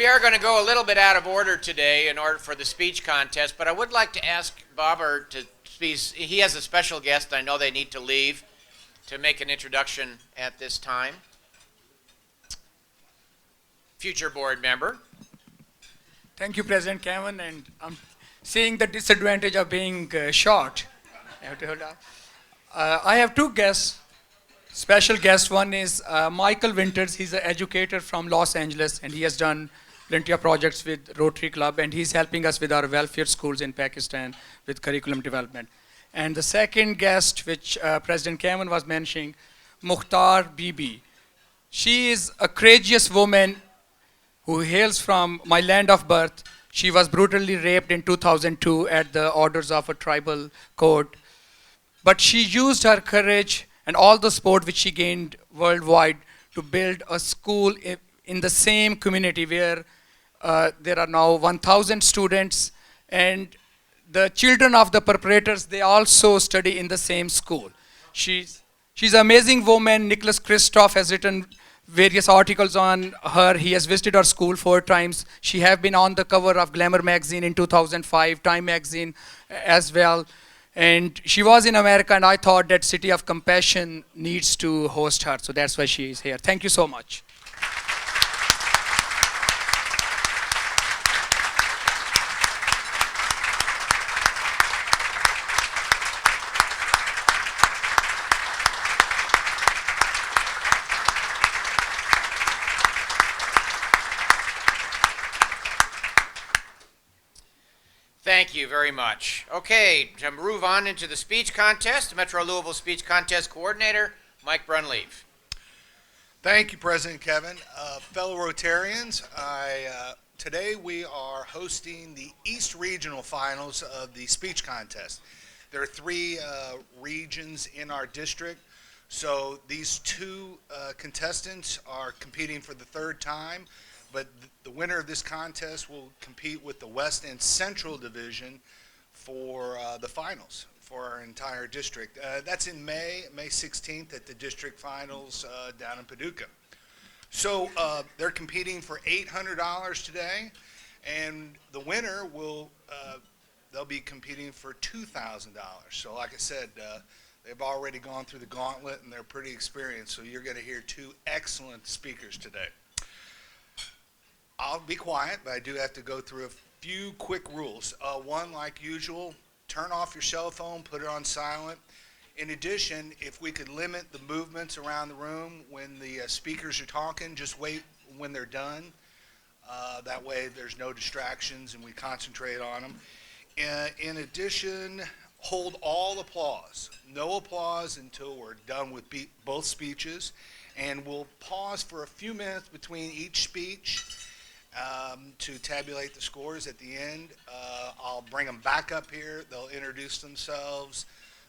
We are going to go a little bit out of order today in order for the speech contest, but I would like to ask Bobber to speak. He has a special guest. I know they need to leave to make an introduction at this time. Future board member. Thank you, President Kevin, and I'm seeing the disadvantage of being short. I have two guests, special guests. One is Michael Winters. He's an educator from Los Angeles, and he has done plenty of projects with Rotary Club, and he's helping us with our welfare schools in Pakistan with curriculum development. And the second guest, which President Kevin was mentioning, Mukhtar Bibi. She is a courageous woman who hails from my land of birth. She was brutally raped in 2002 at the orders of a tribal court. But she used her courage and all the support which she gained worldwide to build a school in the same community where there are now 1,000 students, and the children of the perpetrators, they also study in the same school. She's an amazing woman. Nicholas Kristoff has written various articles on her. He has visited our school 4 times. She has been on the cover of Glamour magazine in 2005, Time magazine as well. And she was in America, and I thought that City of Compassion needs to host her. So that's why she is here. Thank you so much. Thank you very much. Okay, to move on into the speech contest, Metro Louisville Speech Contest Coordinator, Mike Brunleaf. Thank you, President Kevin. Fellow Rotarians, today we are hosting the East Regional Finals of the speech contest. There are 3 regions in our district, so these 2 contestants are competing for the 3rd time. But the winner of this contest will compete with the West and Central Division for the finals for our entire district. That's in May 16th at the district finals down in Paducah. So they're competing for $800 today, and the winner they'll be competing for $2,000. So like I said, they've already gone through the gauntlet, and they're pretty experienced. So you're going to hear 2 excellent speakers today. I'll be quiet, but I do have to go through a few quick rules. One, like usual, turn off your cell phone, put it on silent. In addition, if we could limit the movements around the room when the speakers are talking, just wait when they're done. That way there's no distractions and we concentrate on them. In addition, hold all applause. No applause until we're done with both speeches. And we'll pause for a few minutes between each speech to tabulate the scores at the end. I'll bring them back up here. They'll introduce themselves,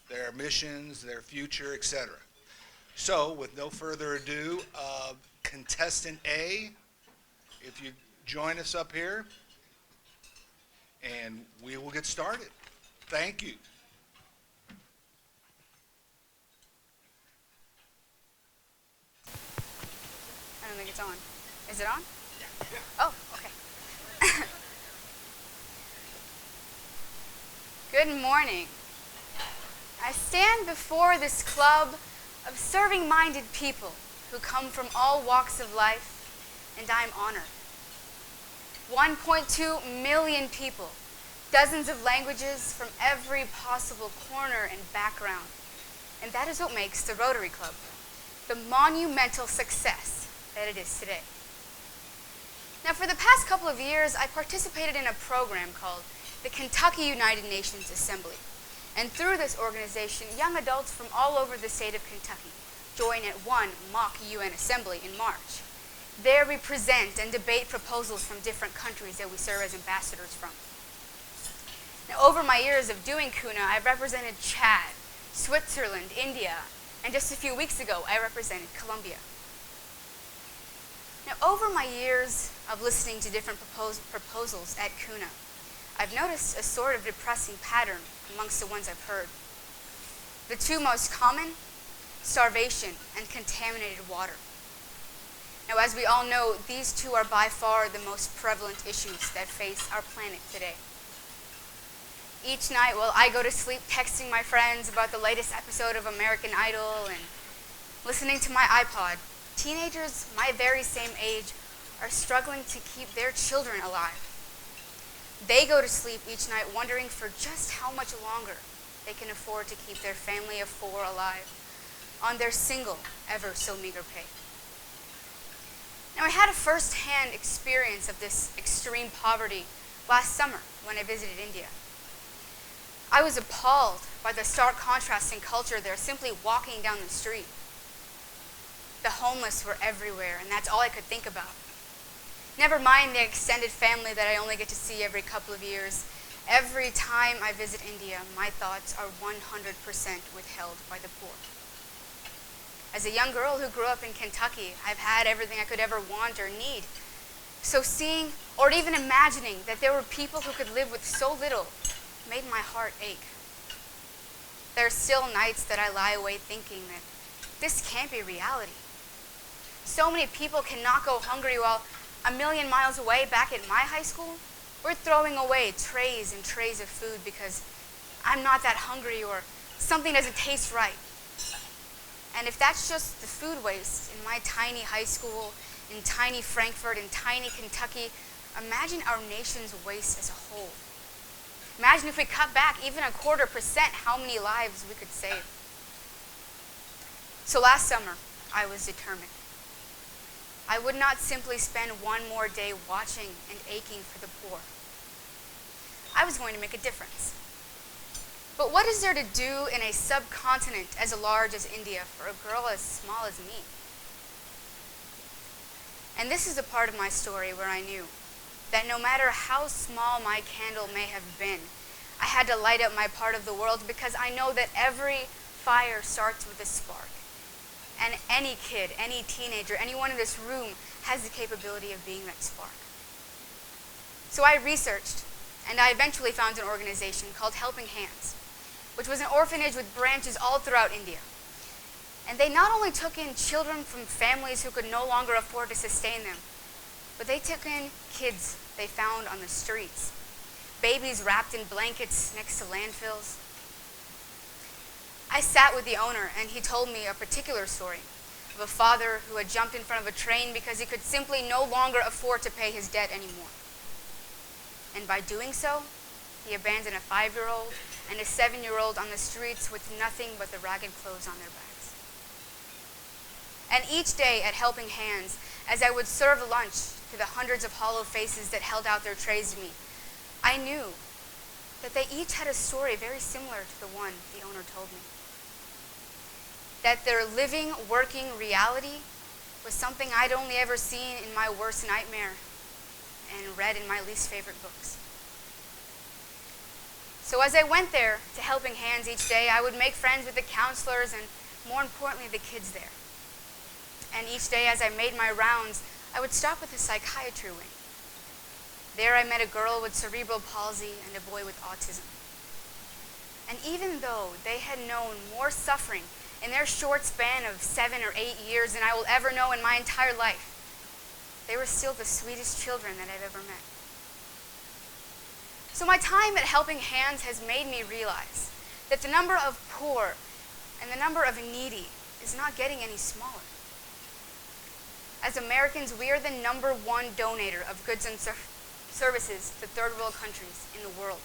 their missions, their future, etc. So, with no further ado, contestant A, if you join us up here, and we will get started. Thank you. I don't think it's on. Is it on? Oh, okay. Good morning. I stand before this club of serving-minded people who come from all walks of life, and I'm honored. 1.2 million people, dozens of languages from every possible corner and background. And that is what makes the Rotary Club the monumental success that it is today. Now, for the past couple of years, I participated in a program called the Kentucky United Nations Assembly. And through this organization, young adults from all over the state of Kentucky join at one mock UN assembly in March. There we present and debate proposals from different countries that we serve as ambassadors from. Now, over my years of doing CUNA, I've represented Chad, Switzerland, India, and just a few weeks ago, I represented Colombia. Now, over my years of listening to different proposals at CUNA, I've noticed a sort of depressing pattern amongst the ones I've heard. The 2 most common, starvation and contaminated water. Now, as we all know, these two are by far the most prevalent issues that face our planet today. Each night while I go to sleep texting my friends about the latest episode of American Idol and listening to my iPod, teenagers my very same age are struggling to keep their children alive. They go to sleep each night wondering for just how much longer they can afford to keep their family of 4 alive on their single, ever so meager pay. Now, I had a first-hand experience of this extreme poverty last summer when I visited India. I was appalled by the stark contrast in culture there simply walking down the street. The homeless were everywhere, and that's all I could think about. Never mind the extended family that I only get to see every couple of years. Every time I visit India, my thoughts are 100% withheld by the poor. As a young girl who grew up in Kentucky, I've had everything I could ever want or need. So seeing, or even imagining, that there were people who could live with so little made my heart ache. There are still nights that I lie awake thinking that this can't be reality. So many people cannot go hungry while a million miles away back at my high school, we're throwing away trays and trays of food because I'm not that hungry or something doesn't taste right. And if that's just the food waste in my tiny high school, in tiny Frankfurt, in tiny Kentucky, imagine our nation's waste as a whole. Imagine if we cut back even 0.25% how many lives we could save. So last summer, I was determined. I would not simply spend one more day watching and aching for the poor. I was going to make a difference. But what is there to do in a subcontinent as large as India for a girl as small as me? And this is the part of my story where I knew that no matter how small my candle may have been, I had to light up my part of the world because I know that every fire starts with a spark. And any kid, any teenager, anyone in this room has the capability of being that spark. So I researched, and I eventually found an organization called Helping Hands, which was an orphanage with branches all throughout India. And they not only took in children from families who could no longer afford to sustain them, but they took in kids they found on the streets, babies wrapped in blankets next to landfills. I sat with the owner, and he told me a particular story of a father who had jumped in front of a train because he could simply no longer afford to pay his debt anymore. And by doing so, he abandoned a 5-year-old and a 7-year-old on the streets with nothing but the ragged clothes on their backs. And each day at Helping Hands, as I would serve lunch to the hundreds of hollow faces that held out their trays to me, I knew that they each had a story very similar to the one the owner told me. That their living, working reality was something I'd only ever seen in my worst nightmare and read in my least favorite books. So as I went there to Helping Hands each day, I would make friends with the counselors and, more importantly, the kids there. And each day as I made my rounds, I would stop at the psychiatry wing. There I met a girl with cerebral palsy and a boy with autism. And even though they had known more suffering in their short span of 7 or 8 years than I will ever know in my entire life, they were still the sweetest children that I've ever met. So my time at Helping Hands has made me realize that the number of poor and the number of needy is not getting any smaller. As Americans, we are the #1 donator of goods and services to third world countries in the world.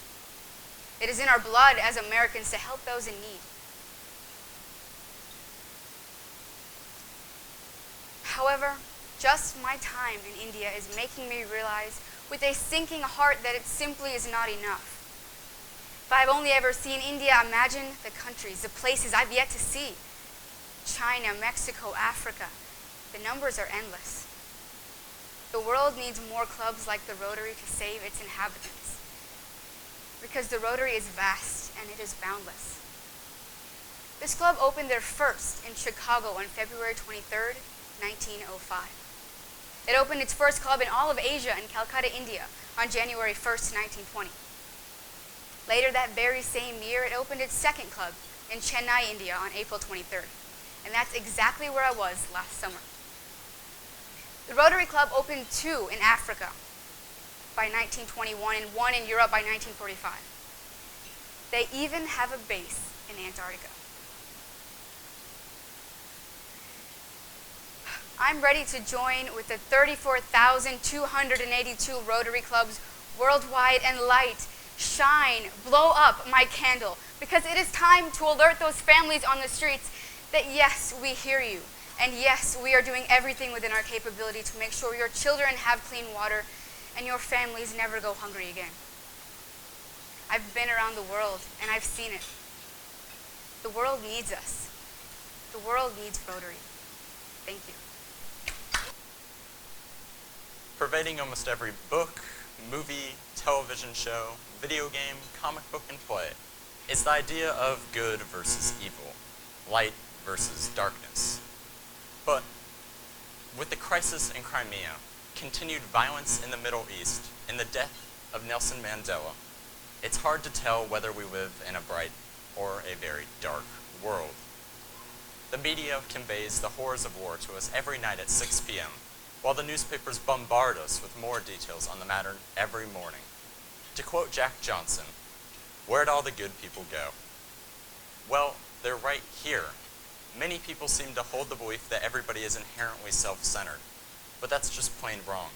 It is in our blood as Americans to help those in need. However, just my time in India is making me realize with a sinking heart that it simply is not enough. If I've only ever seen India, imagine the countries, the places I've yet to see. China, Mexico, Africa. The numbers are endless. The world needs more clubs like the Rotary to save its inhabitants. Because the Rotary is vast and it is boundless. This club opened their first in Chicago on February 23rd, 1905. It opened its first club in all of Asia in Calcutta, India on January 1st, 1920. Later that very same year, it opened its second club in Chennai, India on April 23rd. And that's exactly where I was last summer. The Rotary Club opened 2 in Africa by 1921 and 1 in Europe by 1945. They even have a base in Antarctica. I'm ready to join with the 34,282 Rotary Clubs worldwide and light, shine, blow up my candle, because it is time to alert those families on the streets that yes, we hear you, and yes, we are doing everything within our capability to make sure your children have clean water and your families never go hungry again. I've been around the world and I've seen it. The world needs us. The world needs Rotary. Thank you. Pervading almost every book, movie, television show, video game, comic book, and play is the idea of good versus evil, light versus darkness. But with the crisis in Crimea, continued violence in the Middle East, and the death of Nelson Mandela, it's hard to tell whether we live in a bright or a very dark world. The media conveys the horrors of war to us every night at 6 p.m., while the newspapers bombard us with more details on the matter every morning. To quote Jack Johnson, "Where'd all the good people go?" Well, they're right here. Many people seem to hold the belief that everybody is inherently self-centered, but that's just plain wrong.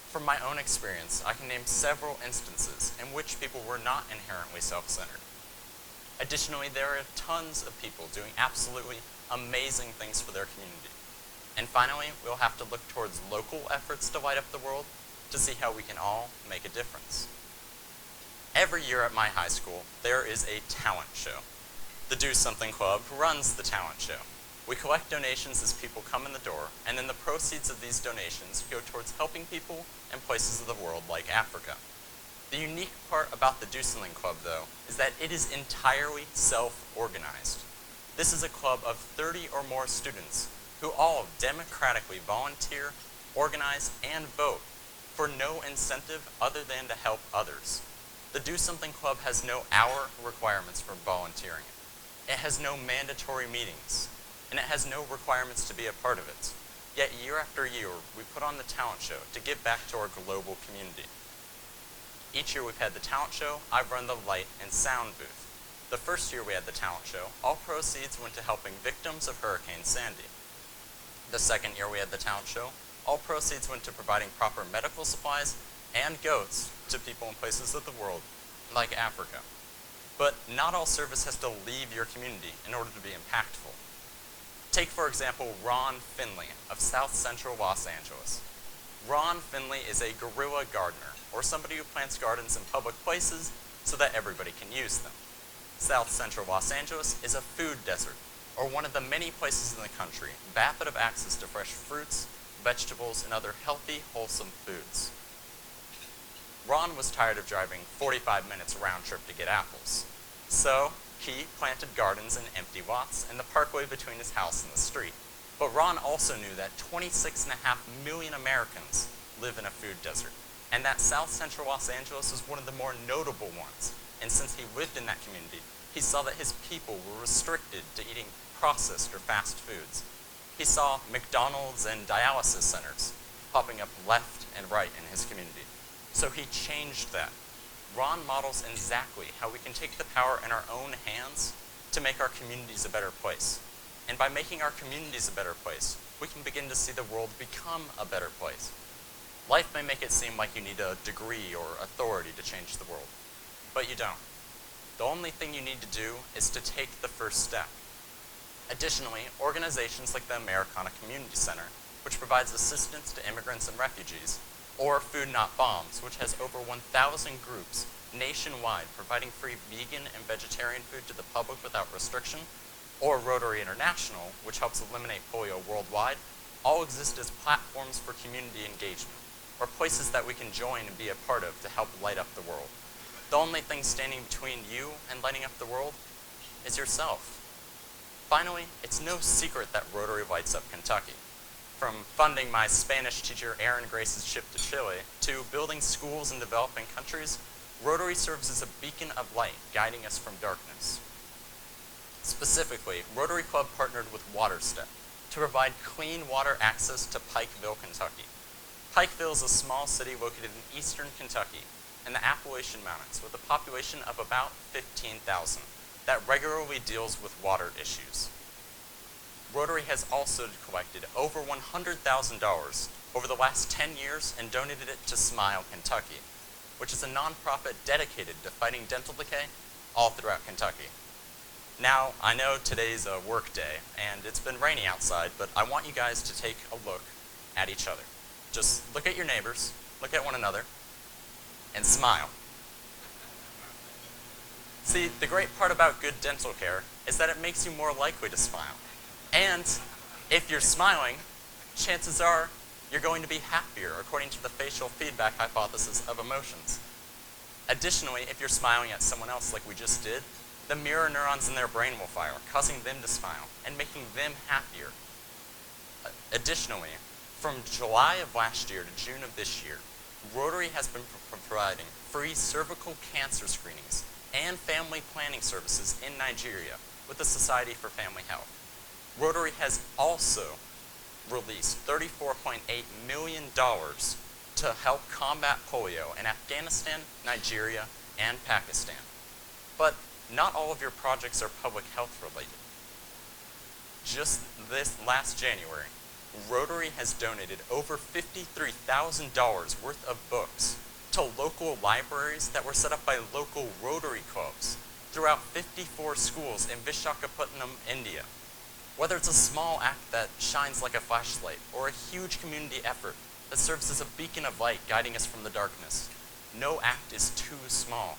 From my own experience, I can name several instances in which people were not inherently self-centered. Additionally, there are tons of people doing absolutely amazing things for their community. And finally, we'll have to look towards local efforts to light up the world to see how we can all make a difference. Every year at my high school, there is a talent show. The Do Something Club runs the talent show. We collect donations as people come in the door, and then the proceeds of these donations go towards helping people in places of the world like Africa. The unique part about the Do Something Club, though, is that it is entirely self-organized. This is a club of 30 or more students who all democratically volunteer, organize, and vote for no incentive other than to help others. The Do Something Club has no hour requirements for volunteering. It has no mandatory meetings, and it has no requirements to be a part of it. Yet year after year, we put on the talent show to give back to our global community. Each year we've had the talent show, I've run the light and sound booth. The first year we had the talent show, all proceeds went to helping victims of Hurricane Sandy. The second year we had the talent show, all proceeds went to providing proper medical supplies and goats to people in places of the world, like Africa. But not all service has to leave your community in order to be impactful. Take, for example, Ron Finley of South Central Los Angeles. Ron Finley is a guerrilla gardener, or somebody who plants gardens in public places so that everybody can use them. South Central Los Angeles is a food desert, or one of the many places in the country vapid of access to fresh fruits, vegetables, and other healthy, wholesome foods. Ron was tired of driving 45 minutes round trip to get apples. So he planted gardens in empty lots in the parkway between his house and the street. But Ron also knew that 26.5 million Americans live in a food desert, and that South Central Los Angeles was one of the more notable ones. And since he lived in that community, he saw that his people were restricted to eating processed or fast foods. He saw McDonald's and dialysis centers popping up left and right in his community. So he changed that. Ron models exactly how we can take the power in our own hands to make our communities a better place. And by making our communities a better place, we can begin to see the world become a better place. Life may make it seem like you need a degree or authority to change the world, but you don't. The only thing you need to do is to take the first step. Additionally, organizations like the Americana Community Center, which provides assistance to immigrants and refugees, or Food Not Bombs, which has over 1,000 groups nationwide providing free vegan and vegetarian food to the public without restriction, or Rotary International, which helps eliminate polio worldwide, all exist as platforms for community engagement, or places that we can join and be a part of to help light up the world. The only thing standing between you and lighting up the world is yourself. Finally, it's no secret that Rotary lights up Kentucky. From funding my Spanish teacher Aaron Grace's trip to Chile, to building schools in developing countries, Rotary serves as a beacon of light, guiding us from darkness. Specifically, Rotary Club partnered with WaterStep to provide clean water access to Pikeville, Kentucky. Pikeville is a small city located in eastern Kentucky in the Appalachian Mountains with a population of about 15,000 that regularly deals with water issues. Rotary has also collected over $100,000 over the last 10 years and donated it to Smile Kentucky, which is a nonprofit dedicated to fighting dental decay all throughout Kentucky. Now, I know today's a work day and it's been rainy outside, but I want you guys to take a look at each other. Just look at your neighbors, look at one another, and smile. See, the great part about good dental care is that it makes you more likely to smile. And if you're smiling, chances are you're going to be happier according to the facial feedback hypothesis of emotions. Additionally, if you're smiling at someone else like we just did, the mirror neurons in their brain will fire, causing them to smile and making them happier. Additionally, from July of last year to June of this year, Rotary has been providing free cervical cancer screenings and family planning services in Nigeria with the Society for Family Health. Rotary has also released $34.8 million to help combat polio in Afghanistan, Nigeria, and Pakistan. But not all of your projects are public health related. Just this last January, Rotary has donated over $53,000 worth of books to local libraries that were set up by local Rotary clubs throughout 54 schools in Vishakhapatnam, India. Whether it's a small act that shines like a flashlight or a huge community effort that serves as a beacon of light guiding us from the darkness, no act is too small.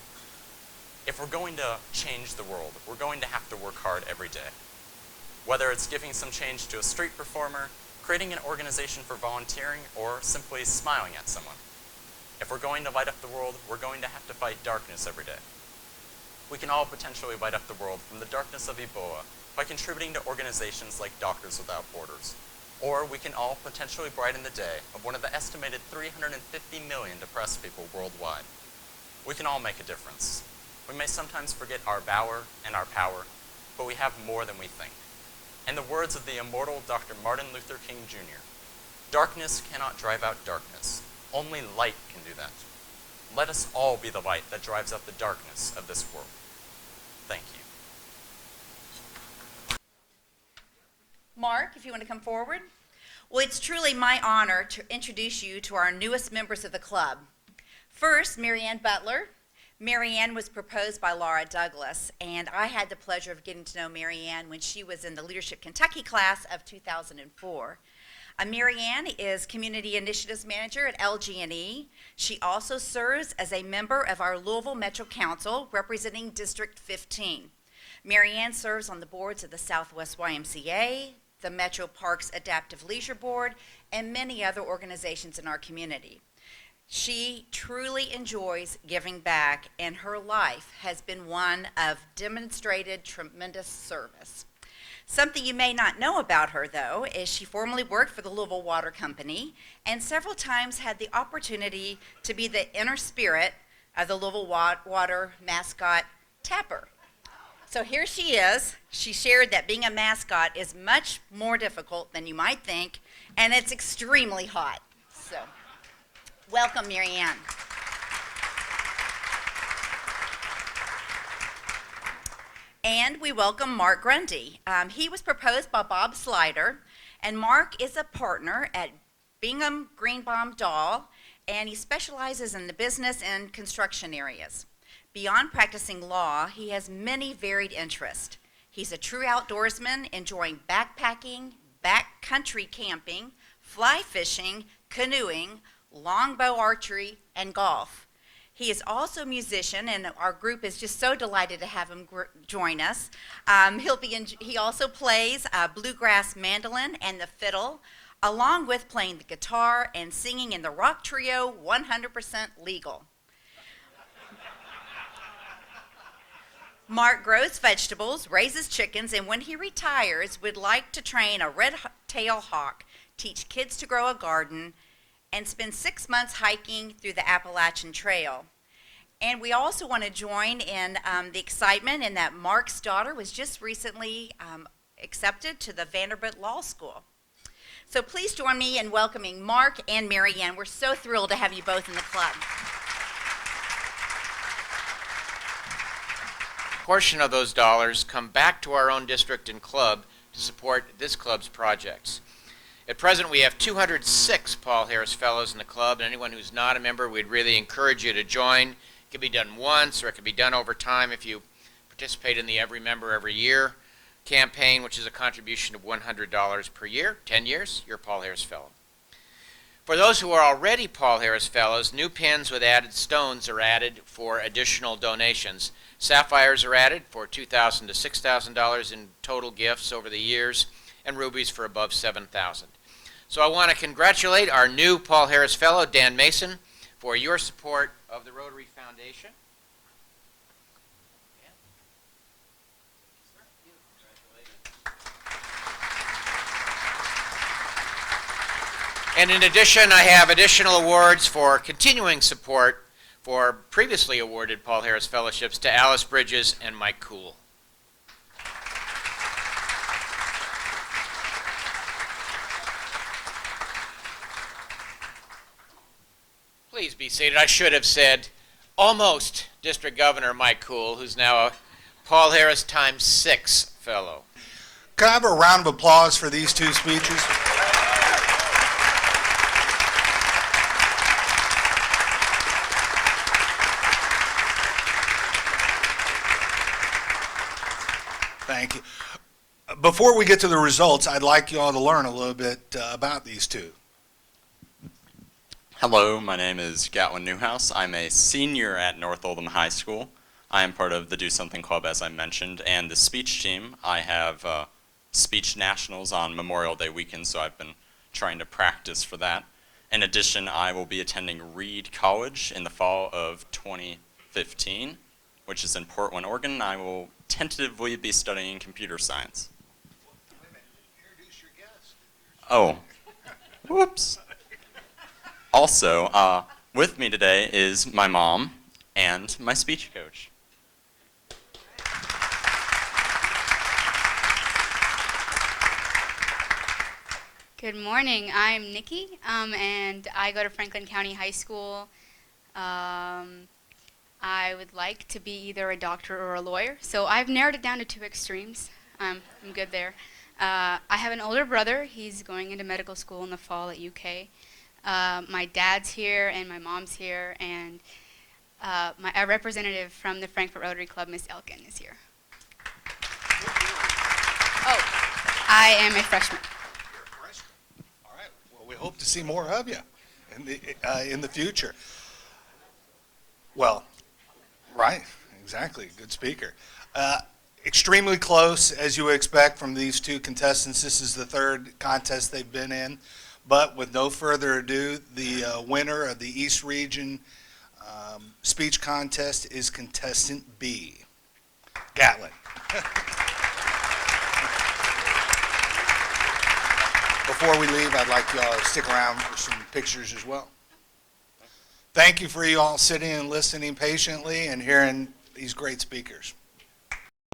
If we're going to change the world, we're going to have to work hard every day. Whether it's giving some change to a street performer, creating an organization for volunteering, or simply smiling at someone. If we're going to light up the world, we're going to have to fight darkness every day. We can all potentially light up the world from the darkness of Ebola by contributing to organizations like Doctors Without Borders. Or we can all potentially brighten the day of one of the estimated 350 million depressed people worldwide. We can all make a difference. We may sometimes forget our power and our power, but we have more than we think. In the words of the immortal Dr. Martin Luther King Jr., darkness cannot drive out darkness. Only light can do that. Let us all be the light that drives out the darkness of this world. Thank you. Mark, if you want to come forward. Well, it's truly my honor to introduce you to our newest members of the club. First, Marianne Butler. Marianne was proposed by Laura Douglas, and I had the pleasure of getting to know Marianne when she was in the Leadership Kentucky class of 2004. Marianne is Community Initiatives Manager at LG&E. She also serves as a member of our Louisville Metro Council, representing District 15. Marianne serves on the boards of the Southwest YMCA, the Metro Parks Adaptive Leisure Board, and many other organizations in our community. She truly enjoys giving back, and her life has been one of demonstrated tremendous service. Something you may not know about her, though, is she formerly worked for the Louisville Water Company and several times had the opportunity to be the inner spirit of the Louisville Water mascot, Tapper. So here she is. She shared that being a mascot is much more difficult than you might think, and it's extremely hot. So, welcome, Marianne. And we welcome Mark Grundy. He was proposed by Bob Slider, and Mark is a partner at Bingham Greenbaum Dahl, and he specializes in the business and construction areas. Beyond practicing law, he has many varied interests. He's a true outdoorsman, enjoying backpacking, backcountry camping, fly fishing, canoeing, longbow archery, and golf. He is also a musician, and our group is just so delighted to have him join us. He also plays bluegrass mandolin and the fiddle, along with playing the guitar and singing in the rock trio 100% Legal. Mark grows vegetables, raises chickens, and when he retires, would like to train a red-tailed hawk, teach kids to grow a garden, and spend 6 months hiking through the Appalachian Trail. And we also want to join in the excitement in that Mark's daughter was just recently accepted to the Vanderbilt Law School. So please join me in welcoming Mark and Mary Ann. We're so thrilled to have you both in the club. A portion of those dollars come back to our own district and club to support this club's projects. At present, we have 206 Paul Harris Fellows in the club, and anyone who's not a member, we'd really encourage you to join. It can be done once, or it can be done over time if you participate in the Every Member Every Year campaign, which is a contribution of $100 per year. 10 years, you're a Paul Harris Fellow. For those who are already Paul Harris Fellows, new pins with added stones are added for additional donations. Sapphires are added for $2,000 to $6,000 in total gifts over the years, and rubies for above $7,000. So I want to congratulate our new Paul Harris Fellow, Dan Mason, for your support of the Rotary Foundation. And in addition, I have additional awards for continuing support for previously awarded Paul Harris Fellowships to Alice Bridges and Mike Cool. Please be seated. I should have said almost District Governor Mike Cool, who's now a Paul Harris ×6 Fellow. Can I have a round of applause for these two speeches? Thank you. Before we get to the results, I'd like you all to learn a little bit about these two. Hello, my name is Gatlin Newhouse. I'm a senior at North Oldham High School. I am part of the Do Something Club, as I mentioned, and the speech team. I have speech nationals on Memorial Day weekend, so I've been trying to practice for that. In addition, I will be attending Reed College in the fall of 2015, which is in Portland, Oregon. I will tentatively be studying computer science. Introduce your guest. Oh, whoops. Also, with me today is my mom and my speech coach. Good morning. I'm Nikki, and I go to Franklin County High School. I would like to be either a doctor or a lawyer, so I've narrowed it down to two extremes. I'm good there. I have an older brother. He's going into medical school in the fall at UK. My dad's here, and my mom's here, and a representative from the Frankfurt Rotary Club, Miss Elkin, is here. Oh, I am a freshman. You're a freshman. All right. Well, we hope to see more of you in the future. Well, right. Exactly. Good speaker. Extremely close, as you would expect from these two contestants. This is the third contest they've been in. But with no further ado, the winner of the East Region speech contest is contestant B, Gatlin. Before we leave, I'd like you all to stick around for some pictures as well. Thank you for you all sitting and listening patiently and hearing these great speakers.